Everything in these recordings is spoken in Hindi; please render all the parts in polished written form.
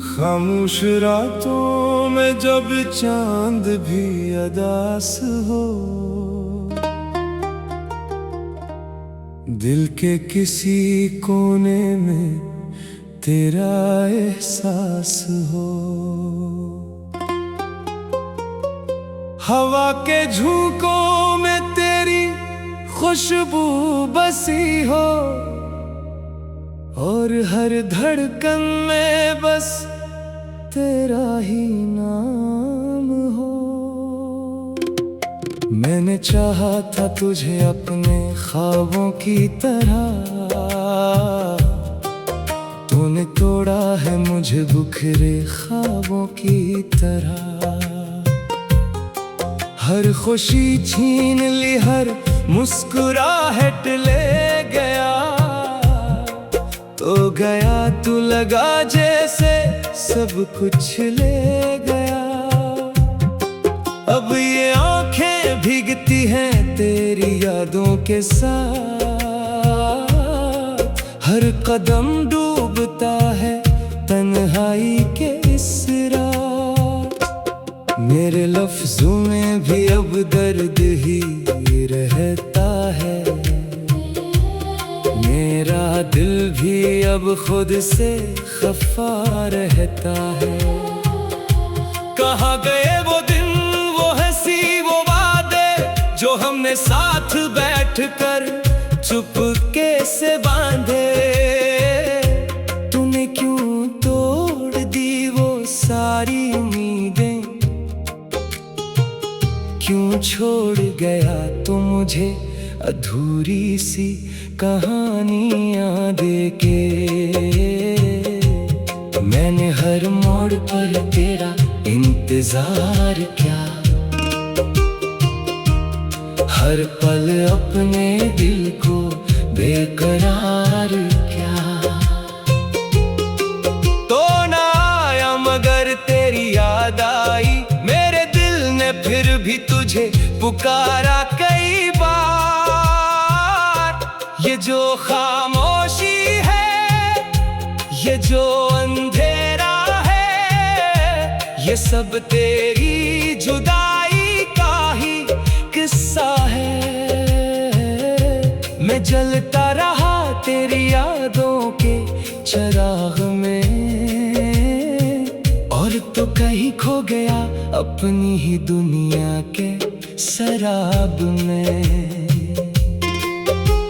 खामोश रातों में जब चांद भी अदास हो, दिल के किसी कोने में तेरा एहसास हो। हवा के झोंकों में तेरी खुशबू बसी हो, और हर धड़कन में बस तेरा ही नाम हो। मैंने चाहा था तुझे अपने ख्वाबों की तरह, तूने तोड़ा है मुझे बिखरे ख्वाबों की तरह। हर खुशी छीन ली, हर मुस्कुराहट ले गया, तो गया तू लगा जैसे सब कुछ ले गया। अब ये आंखें भीगती हैं तेरी यादों के साथ, हर कदम डूबता है तन्हाई के इस रात। मेरे लफ्जों में भी अब दर्द ही रहता है, मेरा दिल भी अब खुद से खफा रहता है। कहाँ गए वो दिन, वो हंसी, वो वादे जो हमने साथ बैठकर चुपके से बांधे। तूने क्यों तोड़ दी वो सारी उम्मीदें, क्यों छोड़ गया तू मुझे अधूरी सी कहानियां देके। मैंने हर मोड़ पर तेरा इंतजार किया, हर पल अपने दिल को बेकरार किया। तो ना आया मगर तेरी याद आई, मेरे दिल ने फिर भी तुझे पुकारा कई बार। ये जो खामोशी है, ये जो अंधेरा है, ये सब तेरी जुदाई का ही किस्सा है। मैं जलता रहा तेरी यादों के चिराग में, और तो कहीं खो गया अपनी ही दुनिया के शराब में।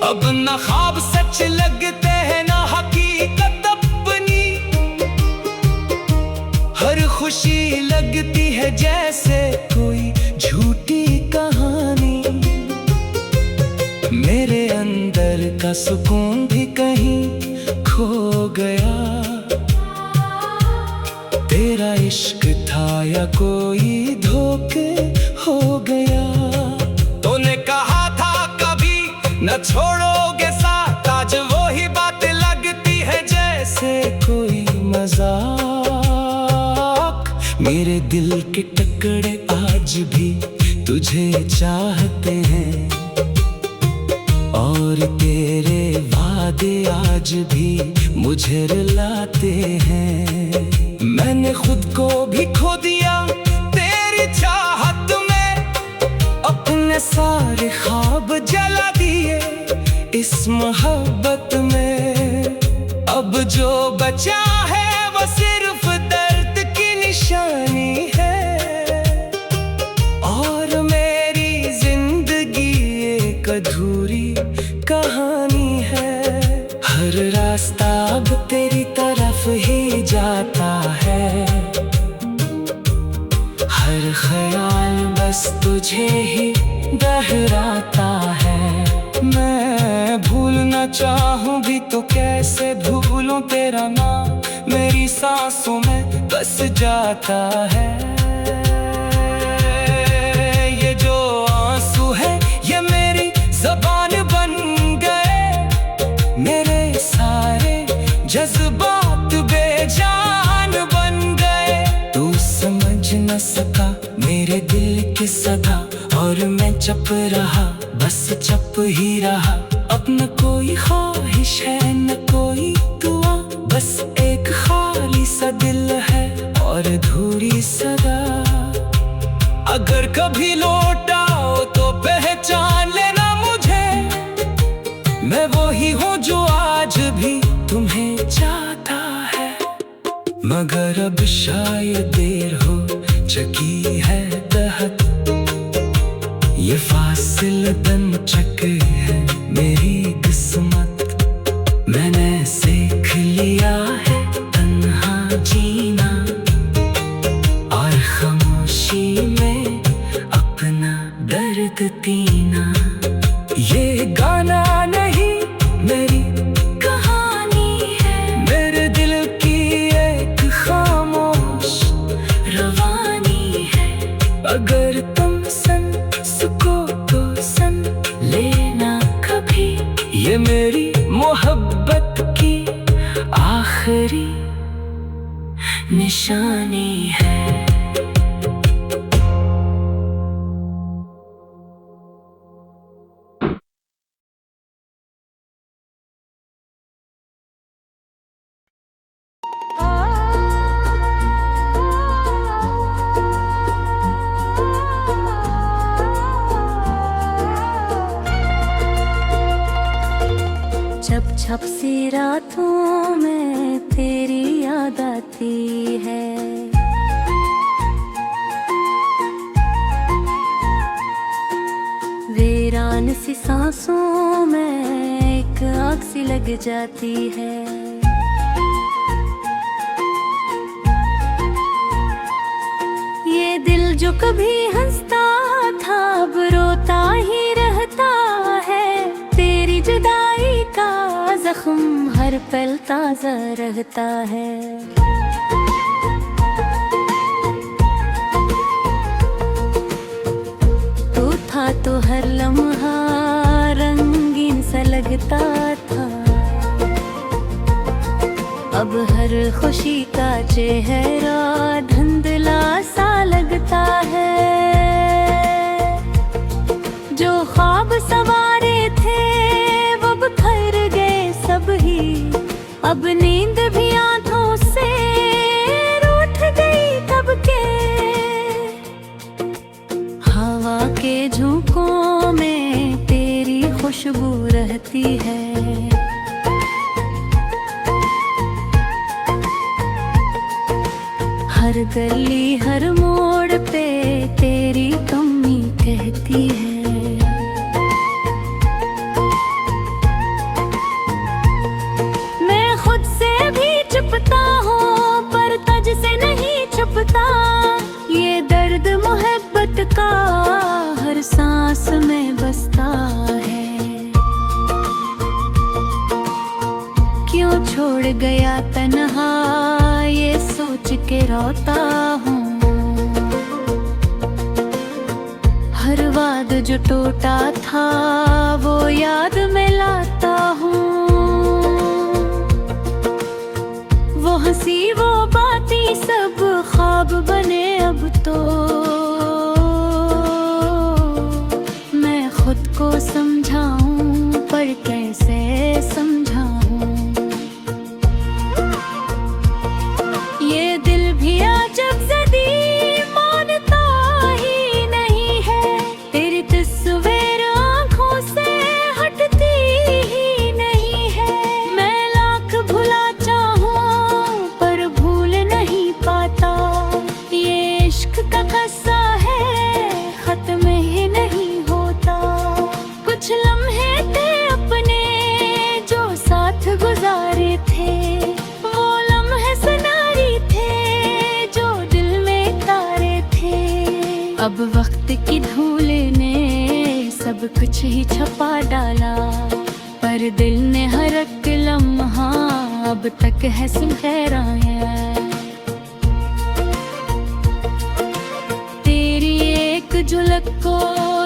अब न ख्वाब सच लगते हैं ना हकीकत अपनी, हर खुशी लगती है जैसे कोई झूठी कहानी। मेरे अंदर का सुकून भी कहीं खो गया, तेरा इश्क था या कोई धोखे हो गया। तूने कहा था कभी न छोड़ोगे साथ, आज वो ही बातें लगती है जैसे कोई मजाक। मेरे दिल के टुकड़े आज भी तुझे चाहते हैं, और तेरे वादे आज भी मुझे रुलाते हैं। मैंने खुद को भी खो दिया तेरी चाहत में, अपने सारे ख्वाब जला दिए इस मोहब्बत में। अब जो बचा है वो सिर्फ दर्द की निशानी है, और मेरी जिंदगी एक अधूरी कहानी है। हर रास्ता अब तेरी तरफ ही जाता है, हर ख्याल बस तुझे ही दोहराता है। मैं भूलना चाहूं भी तो कैसे भूलूं तेरा नाम, मेरी सांसों में बस जाता है। ये जो आंसू है ये मेरी ज़बान बन गए, मेरे सारे जज्बात बेजान बन गए। तू समझ न सका मेरे दिल की सदा, और मैं चुप रहा, बस चुप ही रहा। न कोई ख्वाहिश है न कोई दुआ, बस एक खाली सा दिल है और अधूरी सदा। अगर कभी लौटाओ तो पहचान लेना मुझे, मैं वो ही हूँ जो आज भी तुम्हें चाहता है। मगर अब शायद देर हो चुकी है दहक, ये फासिल बन चुके है मेरी किस्मत। मैंने सीख लिया है तन्हा जीना और खामोशी में अपना दर्द पीना। ये गाना नहीं मेरी कहानी है, मेरे दिल की एक खामोश रवानी है। अगर तुम सुन सको तो सुन लेना कभी, ये मेरी मोहब्बत की आखिरी निशानी है। छप छप सी रातों में तेरी याद आती है, वीरान सी सांसों में एक आग सी लग जाती है। ये दिल जो कभी हंसता था अब रोता ही रहता है। तेरी जुदाई का जख्म हर पल ताजा रहता है। तू था तो हर लम्हा रंगीन सा लगता था, अब हर खुशी का चेहरा धुंधला सा लगता है। जो ख्वाब सवारे थे वो बिखर गए सब ही, अब नींद भी आंखों से रूठ गई कब के। हवा के झोंकों में तेरी खुशबू रहती है, हर गली हर मोड़ पे तेरी कमी कहती है। मैं खुद से भी छुपता हूँ पर तुझ से नहीं छुपता। ये दर्द मोहब्बत का हर सांस में बसता है। क्यों छोड़ गया तन्हा ये सोच के रोता हूँ। हर वाद जो टूटा था वो याद में लाता हूँ। वो हंसी वो बातें सब ख्वाब बने अब तो। मैं खुद को समझाऊं पर कैसे समझाऊं। ये दिल भी अजब ज़दी मानता ही नहीं है। तेरी तस्वीर आँखों से हटती ही नहीं है। मैं लाख भुला चाहूं पर भूल नहीं पाता। ये इश्क का किस्सा है खत्म ही नहीं होता। कुछ लम्हे थे अपने जो साथ गुजारे थे, वो लम्हे सुनारी थे जो दिल में तारे थे। अब वक्त की धूल ने सब कुछ ही छपा डाला, पर दिल ने हर एक लम्हा अब तक है सुनहरा है। तेरी एक झलक को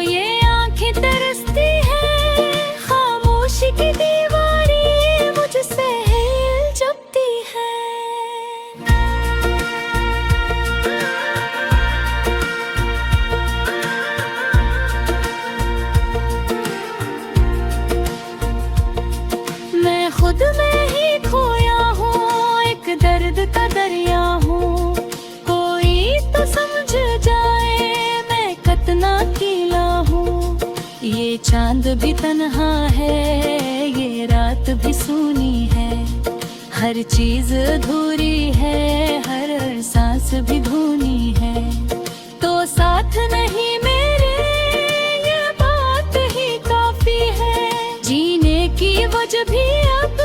ये आंखें तरसती है। खामोशी की दीवारें मुझसे हिल जबती है। खुद में ही खोया हूँ, एक दर्द का दरिया हूँ। कोई तो समझ जाए मैं कितना अकेला हूँ। ये चांद भी तन्हा है, ये रात भी सूनी है। हर चीज अधूरी है, हर सांस भी धूनी है। तो साथ नहीं मेरे, ये बात ही काफी है। जीने की वजह भी अब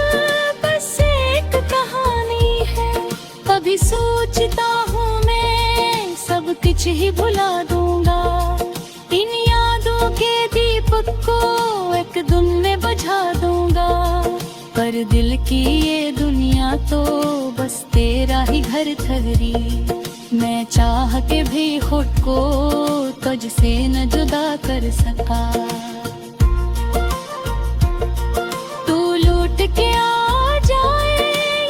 बस एक कहानी है। कभी सोचता हूँ मैं सब कुछ ही भुला दूंगा। इन यादों के दीपक को एक दिन में बुझा दूंगा। पर दिल की ये दुनिया तो बस तेरा ही घर ठहरी। मैं चाह के भी खुद को तुझसे न जुदा कर सका। तू लौट के आ जाए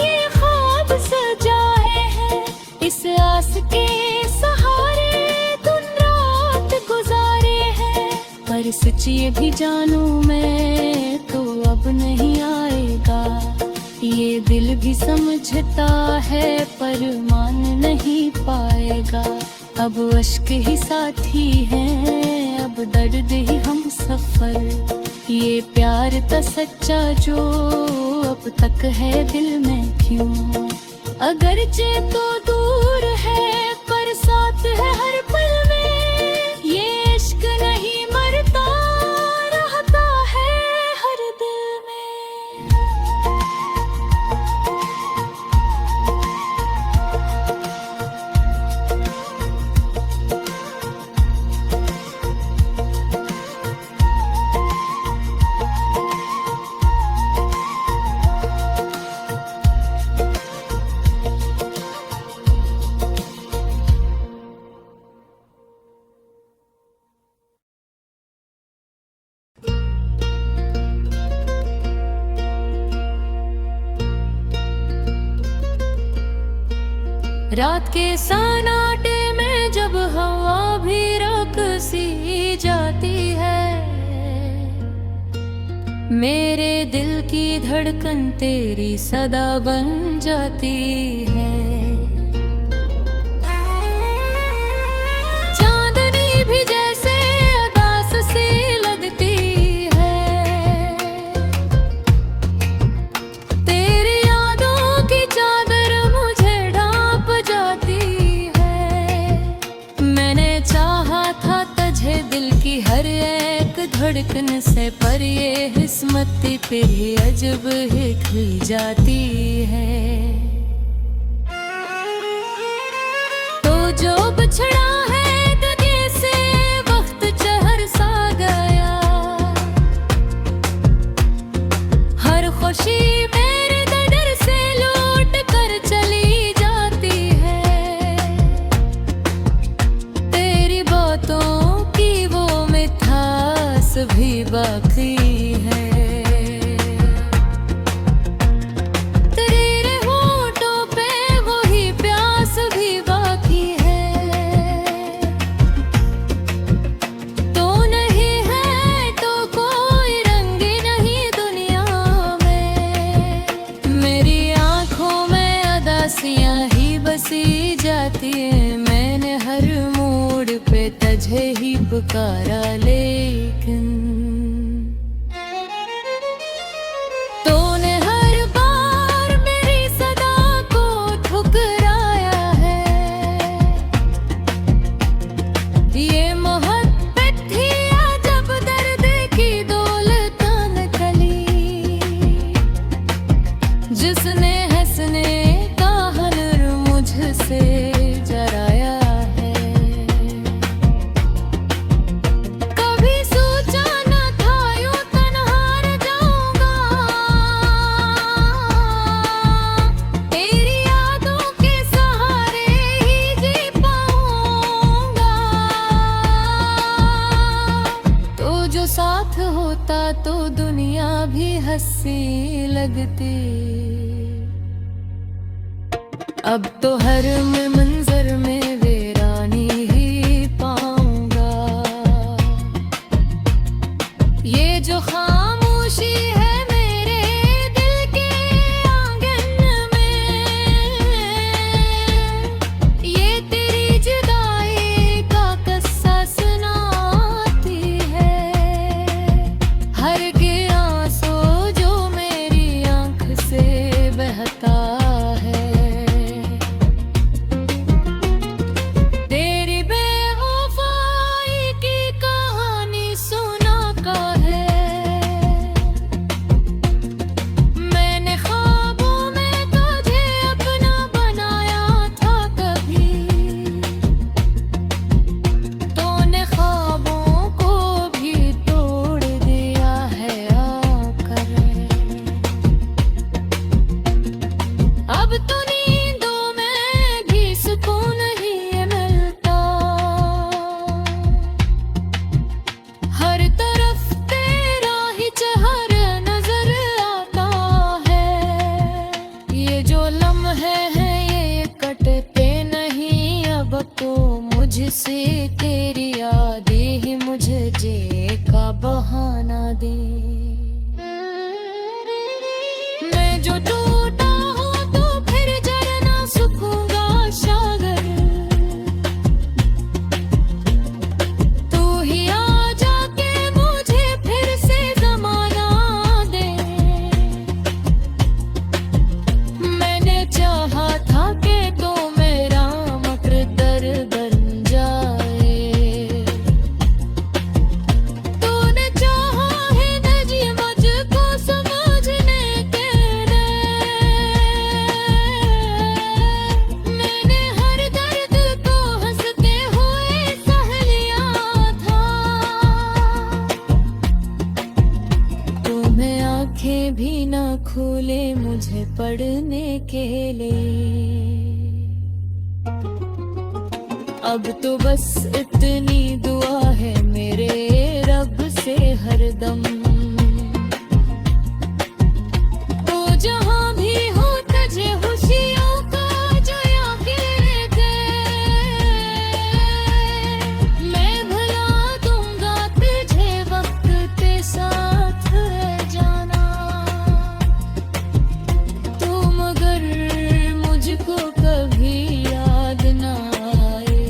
ये ख्वाब सजाए हैं। इस आस के सहारे दिन रात गुजारे हैं। पर सच ये भी जानूं मैं तो अब नहीं आएगा। ये दिल भी समझता है पर मान नहीं पाएगा। अब अश्क ही साथी हैं, अब दर्द ही हम सफर। ये प्यार था सच्चा जो अब तक है दिल में क्यों। अगरचे तो दूर है पर साथ है हर पल में। ये इश्क नहीं मरता, रहता है हर दिल में। रात के सन्नाटे में जब हवा भी रक़्सी जाती है। मेरे दिल की धड़कन तेरी सदा बन जाती है। चांदनी भी जैसे उदास सी लगती है। तेरी यादों की चादर मुझे ढांप जाती है। मैंने चाहा था तुझे दिल की हर एक धड़कन से, पर ये किस्मत पे ही अजब ही खुल जाती है। तो जो बिछड़ा है दुनिया से वक्त चहर सा गया। हर खुशी मेरे दर से लौट कर चली जाती है। तेरी बातों की वो मिठास भी बाकी है। तेरे होठों पे वही प्यास भी बाकी है। तो नहीं है तो कोई रंग नहीं दुनिया में। मेरी आंखों में अदासियां ही बसी जाती है। मैंने हर मोड़ पे तुझे ही पुकारा लेकिन तूने हर बार मेरी सदा को ठुकराया है। ये मोहब्बत थी अजब दर्द की दौलतान कली, जिसने हंसने का हुनर मुझसे जराया है। कभी सोचा न था यूं तन्हा रह जाऊंगा। तेरी यादों के सहारे ही जी पाऊंगा। तो जो साथ होता तो दुनिया भी हंसी लगती। अब तो हर मंजर में वीरानी ही पाऊंगा। ये जो खामोशी है मेरे दिल के जो टूटा हो तो फिर जरना सूखूंगा सागर। तू ही आ जाके मुझे फिर से जमाना दे। मैंने चाहा था कि तू मेरा मकद्दर बन जाए। तूने चाहा है नजी मुझको समझने के लिए। मैंने हर दर्द को हंसते हुए सह लिया था। तुम्हें आंखें भी ना खोले मुझे पढ़ने के लिए। अब तो बस इतनी दुआ है मेरे रब से हरदम। तो जहां भी हो तुझे खुशियों का जो याद दे। मैं भुला दूंगा तुझे वक्त के साथ जाना। तू मगर मुझको कभी याद ना आए।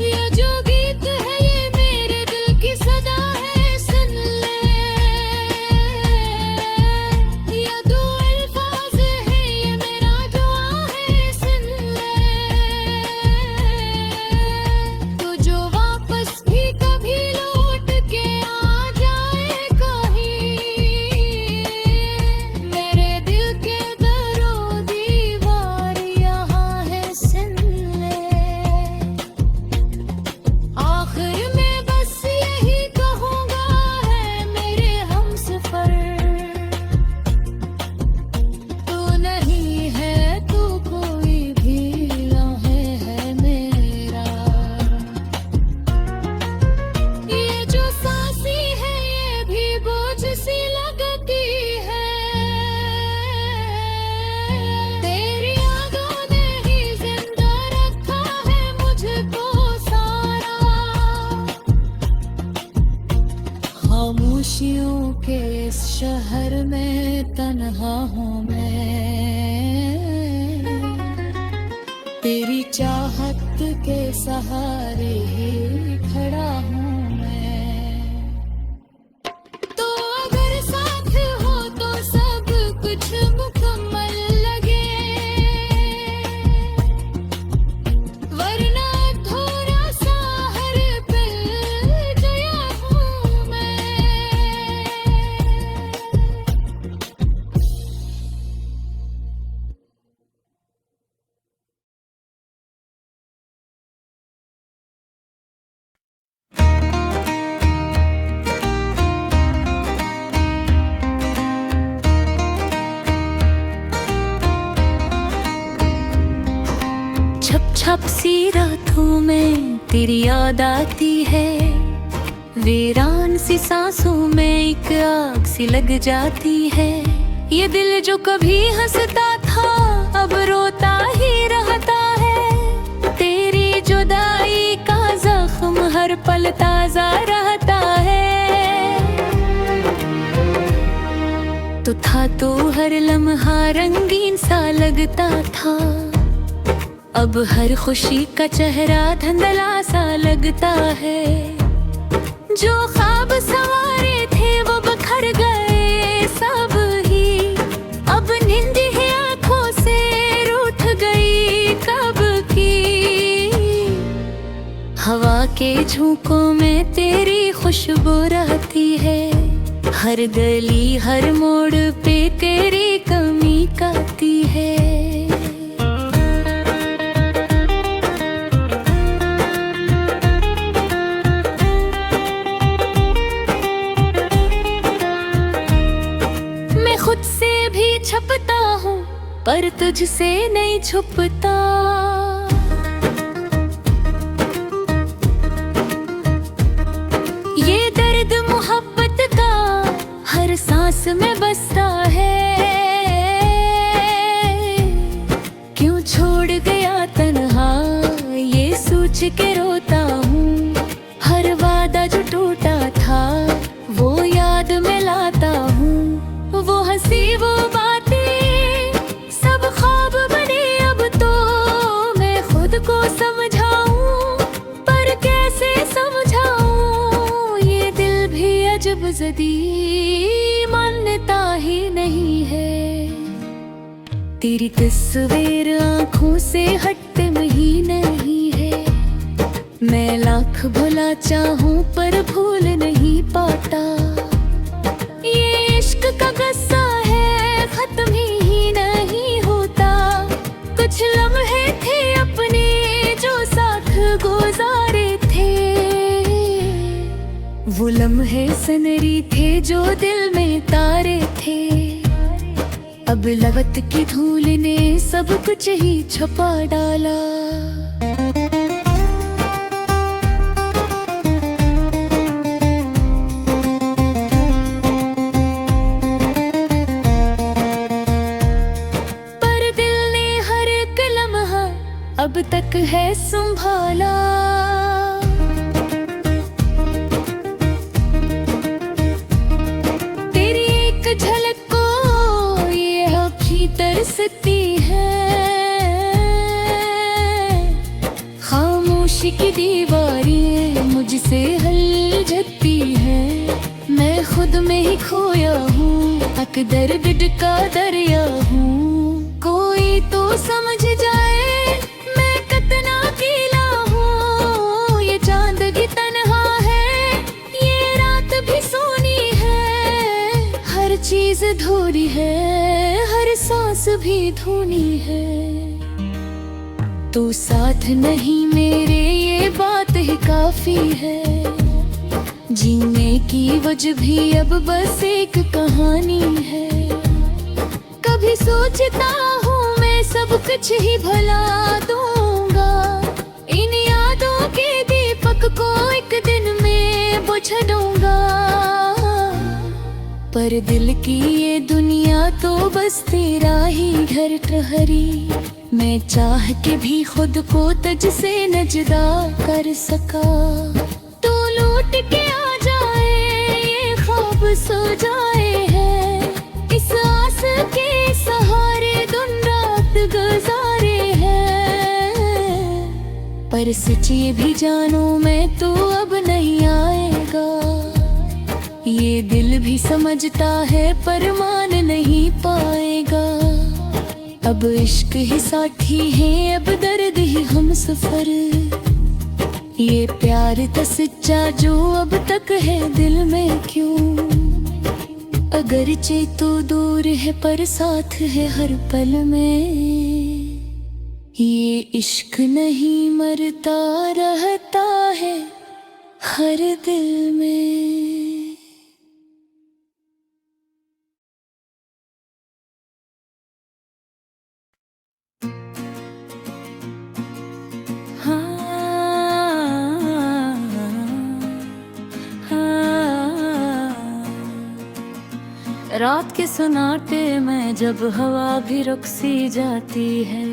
ये जो गीत है ये मेरे दिल की सदा है, सुन ले। ये दो अल्फाज है ये मेरा दुआ है, सुन ले। तो जो वापस भी कभी लौट के आ जाए कहीं। मेरे दिल के दरो दीवार यहाँ है, सुन ले। आखिर में बस यही कहूँगा है मेरे हमसफर। तू नहीं है तू कोई भी लम्हे है मेरा। ये जो सांसी है ये भी बोझ सी लगती है। तेरी यादों ने ही जिंदा रखा है मुझको सारा। खामोशियों के इस शहर में तन्हा हूँ मैं। तेरी चाहत के सहारे ही खड़ा हूँ मैं। तो अगर साथ हो तो सब कुछ मुकम्मल लगे। वरना थोड़ा सा हर पल जया हूँ मैं। छप छप सी रातों में तेरी याद आती है। वीरान सी सांसों में एक आग सी लग जाती है। ये दिल जो कभी हंसता था अब रोता ही रहता है। तेरी जुदाई का जख्म हर पल ताजा रहता है। तो था तो हर लम्हा रंगीन सा लगता था। अब हर खुशी का चेहरा धुंधला सा लगता है। जो ख्वाब सवारे थे वो बिखर गए सब ही। अब नींद ही आंखों से रूठ गई कब की। हवा के झोंकों में तेरी खुशबू रहती है। हर गली हर मोड़ पे तेरी कमी काती है। खुद से भी छपता हूँ पर तुझसे नहीं छुपता। ये दर्द मोहब्बत का हर सांस में बसता है। क्यों छोड़ गया तन्हा ये सोच के रोता हूँ। हर वादा जो टूटा था वो याद में लाता हूँ। अजब जदी मान्यता ही नहीं है। तेरी तस्वीर आंखों से हटते ही नहीं है। मैं लाख भुला चाहूं पर भूल नहीं पाता। ये इश्क का गस्सा है, खत्म ही नहीं होता। कुछ लम्हे थे अपने जो साथ गुजारे थे। वो लम्हे सनरी थे जो दिल में तारे थे। अब लगत की धूल ने सब कुछ ही छुपा डाला। पर दिल ने हर एक लम्हा अब तक है संभाला। तेरी एक झलक तरसती है। खामोशी की दीवारें मुझसे हलझती है। मैं खुद में ही खोया हूँ, अक दर्द का दरिया हूँ। कोई तो समझ जाए मैं कितना अकेला हूँ। ये चांद भी तन्हा है, ये रात भी सोनी है। हर चीज धूरी है, सांस भी धुनी है। तू साथ नहीं मेरे ये बात ही काफी है। जीने की वजह भी अब बस एक कहानी है। कभी सोचता हूँ मैं सब कुछ ही भुला दूंगा। इन यादों के दीपक को एक दिन में बुझा दूंगा। पर दिल की ये दुनिया तो बस तेरा ही घर ठहरी। मैं चाह के भी खुद को तुझ से न जुदा कर सका। तो लौट के आ जाए, ये ख्वाब सो जाए हैं। इस आस के सहारे दिन रात गुजारे हैं। पर सच ये भी जानू मैं तो अब नहीं आएगा। ये दिल भी समझता है पर मान नहीं पाएगा। अब इश्क ही साथी है, अब दर्द ही हम सफर। ये प्यार तो सच्चा जो अब तक है दिल में क्यों। अगरचे तो दूर है पर साथ है हर पल में। ये इश्क नहीं मरता, रहता है हर दिल में। रात के सन्नाटे में जब हवा भी रुक सी जाती है।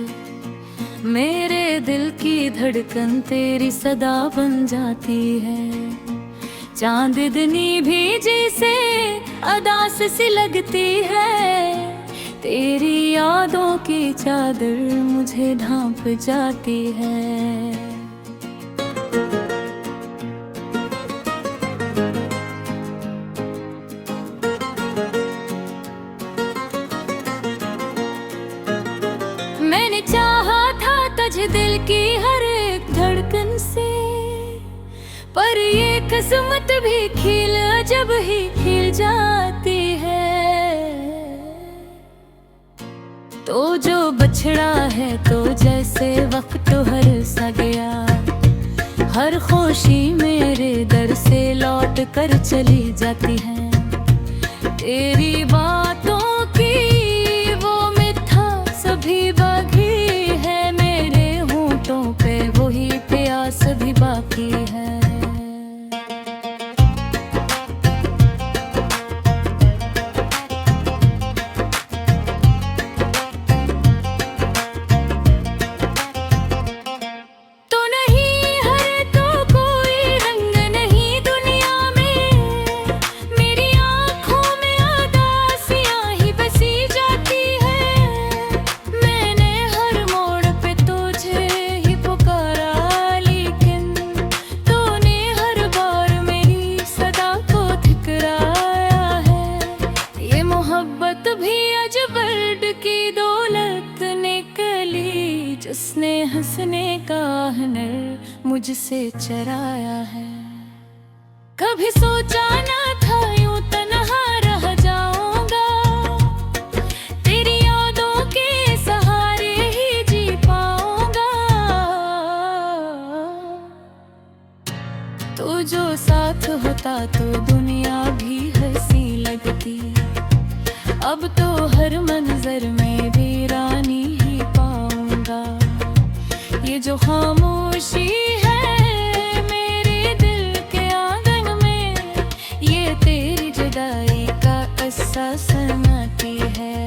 मेरे दिल की धड़कन तेरी सदा बन जाती है। चांदनी भी जैसे अदास सी लगती है। तेरी यादों की चादर मुझे ढांप जाती है। मैंने चाहा था तुझे दिल की हर एक धड़कन से। पर ये किस्मत भी खिल जब ही खिल जाती है। तो जो बछड़ा है तो जैसे वक्त हर सा गया। हर खुशी मेरे दर से लौट कर चली जाती है। तेरी बातों की वो मिठा सभी बाकी है। मेरे होठों पे वही प्यास भी बाकी है। जिसने काह नर मुझसे चराया है। कभी सोचा ना था यूं तन्हा रह जाऊंगा, तेरी यादों के सहारे ही जी पाऊंगा। तू जो साथ होता तो दुनिया भी हंसी लगती, अब तो हर मंजर में वीरानी ही पाऊंगा। ये जो खामोशी है मेरे दिल के आंगन में, ये तेरी जुदाई का एहसास सुनाती है।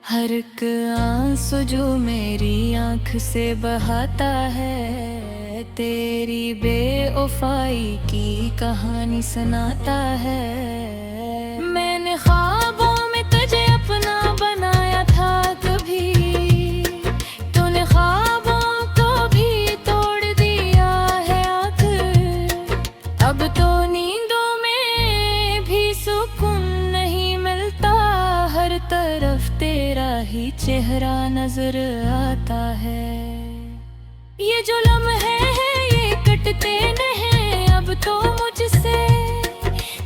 हर एक आंसू जो मेरी आंख से बहाता है, तेरी बेवफाई की कहानी सुनाता है। मैंने ख्वाबों में तुझे अपना बनाया था कभी, तूने ख्वाबों को भी तोड़ दिया है आखिर। अब तो नींदों में भी सुकून नहीं मिलता, हर तरफ तेरा ही चेहरा नजर आता है। ये जो लम्हे हैं ये कटते नहीं अब तो मुझसे,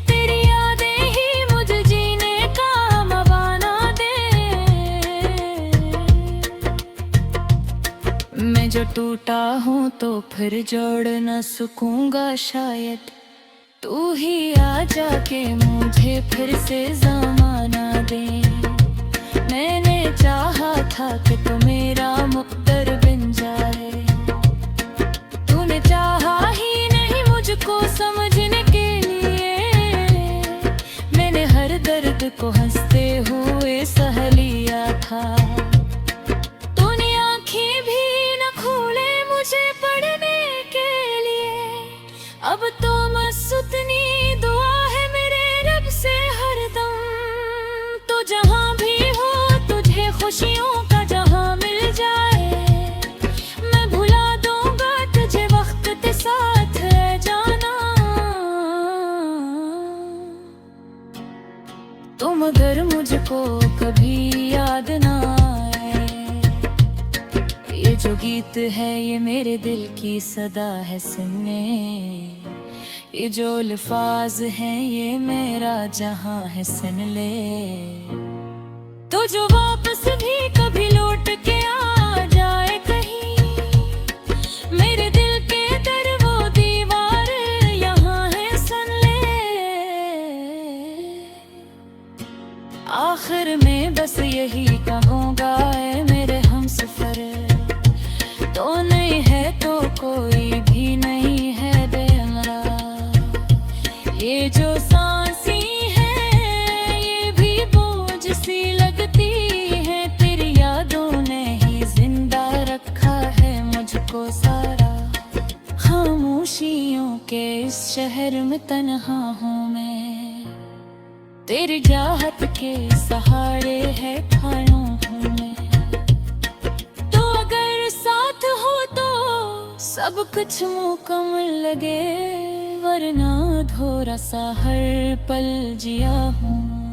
तेरी यादें ही मुझे जीने का मवाना दे। मैं जो टूटा हूँ तो फिर जोड़ न सकूंगा शायद, तू ही आ जाके मुझे फिर से ज़माना दे। मैंने चाहा था कि तू मेरा मुक़द्दर बन जाए, तूने चाहा ही नहीं मुझको समझने के लिए। मैंने हर दर्द को हंसते हुए सह लिया था, तूने आँखें भी न खोले मुझे पढ़ने के लिए। अब तो बस उतनी दुआ है मेरे रब से हरदम, तो जहाँ भी हो तुझे खुशियों का जहाँ मिल जाए। मैं भुला दूंगा तुझे वक्त के साथ है जाना, तुम अगर मुझको कभी याद ना आए। ये जो गीत है ये मेरे दिल की सदा है सुनने, ये जो अल्फाज हैं ये मेरा जहां है सुन ले। तो जो वापस भी कभी लौट के आ जाए कहीं, मेरे दिल के दर वो दीवार यहाँ है सुन ले। आखिर में बस यही कहूँगा ऐ मेरे हमसफर, तो नहीं है तो कोई भी नहीं है बेहरा। ये जो सांसी है ये भी बोझ सी लगती है, तेरी यादों ने ही जिंदा रखा है मुझको सारा। खामोशियों के इस शहर में तन्हा हूँ मैं, तेरी चाहत के सहारे है खानों हूँ मैं। तो अगर साथ हो तो सब कुछ मुकम्मल लगे, वरना अधूरा सा हर पल जिया हूँ।